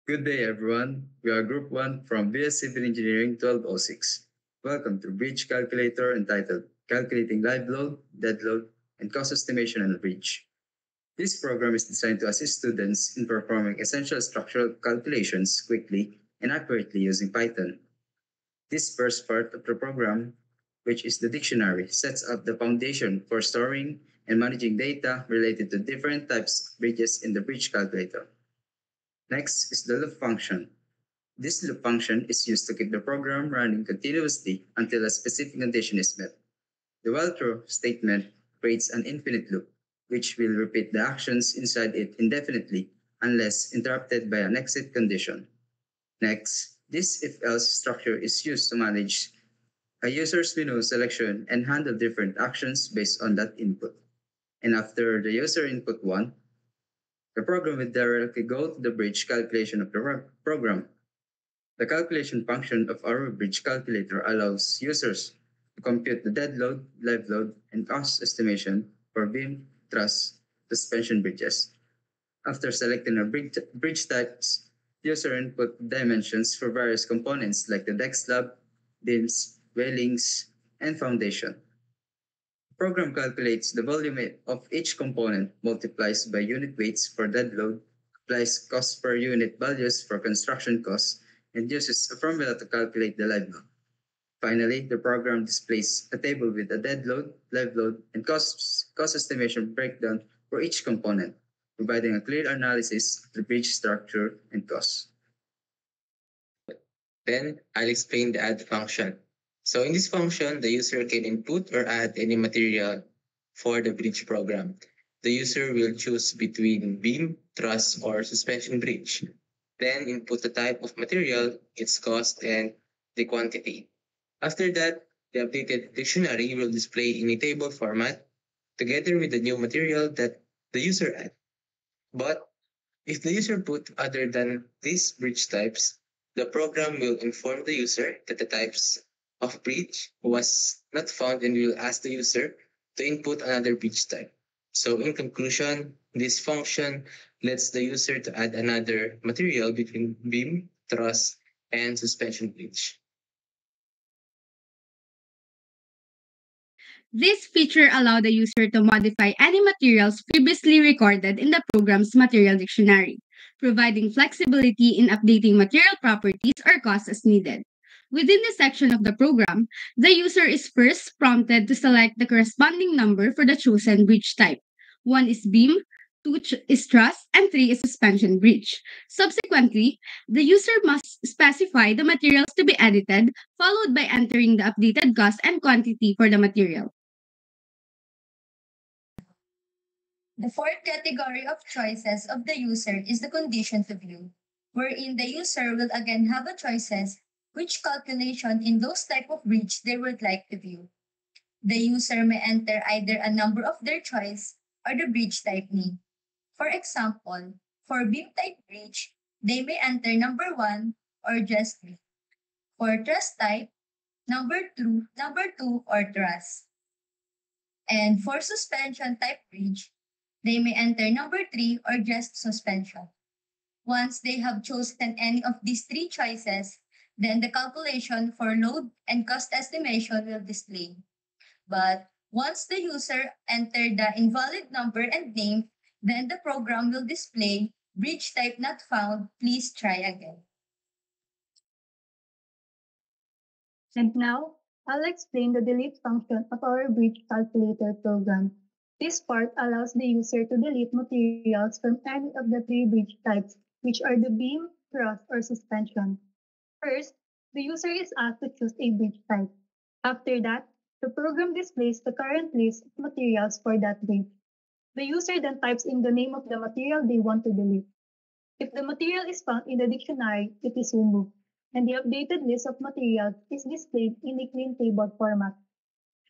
Good day, everyone. We are Group 1 from VS Civil Engineering 1206. Welcome to Bridge Calculator entitled Calculating Live Load, Dead Load, and Cost Estimation on a Bridge. This program is designed to assist students in performing essential structural calculations quickly and accurately using Python. This first part of the program, which is the dictionary, sets up the foundation for storing and managing data related to different types of bridges in the bridge calculator. Next is the loop function. This loop function is used to keep the program running continuously until a specific condition is met. The while true statement creates an infinite loop, which will repeat the actions inside it indefinitely unless interrupted by an exit condition. Next, this if-else structure is used to manage a user's menu selection and handle different actions based on that input. And after the user input 1, the program will directly go to the bridge calculation of the program. The calculation function of our bridge calculator allows users to compute the dead load, live load, and cost estimation for beam, truss, suspension bridges. After selecting a bridge types, user input dimensions for various components like the deck slab, beams, railings, and foundation. The program calculates the volume of each component, multiplies by unit weights for dead load, applies cost per unit values for construction costs, and uses a formula to calculate the live load. Finally, the program displays a table with a dead load, live load, and cost estimation breakdown for each component, providing a clear analysis of the bridge structure and costs. Then I'll explain the add function. So in this function, the user can input or add any material for the bridge program. The user will choose between beam, truss, or suspension bridge. Then input the type of material, its cost, and the quantity. After that, the updated dictionary will display in a table format together with the new material that the user added. But if the user put other than these bridge types, the program will inform the user that the types of bridge was not found and will ask the user to input another bridge type. So in conclusion, this function lets the user to add another material between beam, truss, and suspension bridge. This feature allows the user to modify any materials previously recorded in the program's material dictionary, providing flexibility in updating material properties or costs as needed. Within this section of the program, the user is first prompted to select the corresponding number for the chosen bridge type. One is beam, two is truss, and three is suspension bridge. Subsequently, the user must specify the materials to be edited, followed by entering the updated cost and quantity for the material. The fourth category of choices of the user is the condition to view, wherein the user will again have a choices which calculation in those type of bridge they would like to view. The user may enter either a number of their choice or the bridge type name. For example, for beam type bridge, they may enter number 1 or just beam. For truss type, number 2 or truss. And for suspension type bridge, they may enter number 3 or just suspension. Once they have chosen any of these three choices, then the calculation for load and cost estimation will display. But once the user entered the invalid number and name, then the program will display bridge type not found, please try again. And now, I'll explain the delete function of our bridge calculator program. This part allows the user to delete materials from any of the three bridge types, which are the beam, truss, or suspension. First, the user is asked to choose a bridge type. After that, the program displays the current list of materials for that bridge. The user then types in the name of the material they want to delete. If the material is found in the dictionary, it is removed, and the updated list of materials is displayed in a clean table format.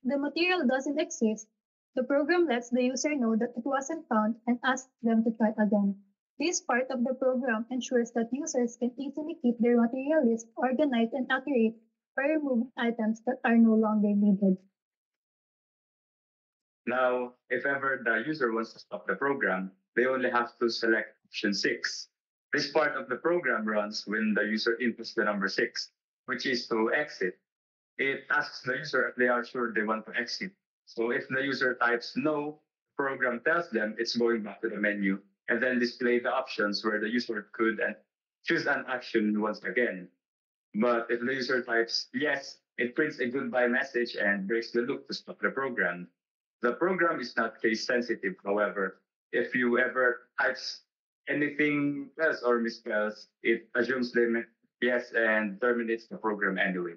If the material doesn't exist, the program lets the user know that it wasn't found and asks them to try again. This part of the program ensures that users can easily keep their material list organized and accurate by removing items that are no longer needed. Now, if ever the user wants to stop the program, they only have to select option 6. This part of the program runs when the user inputs the number 6, which is to exit. It asks the user if they are sure they want to exit. So if the user types no, the program tells them it's going back to the menu and then display the options where the user could choose an action once again. But if the user types yes, it prints a goodbye message and breaks the loop to stop the program. The program is not case sensitive, however. If you ever types anything else or misspells, it assumes limit yes and terminates the program anyway.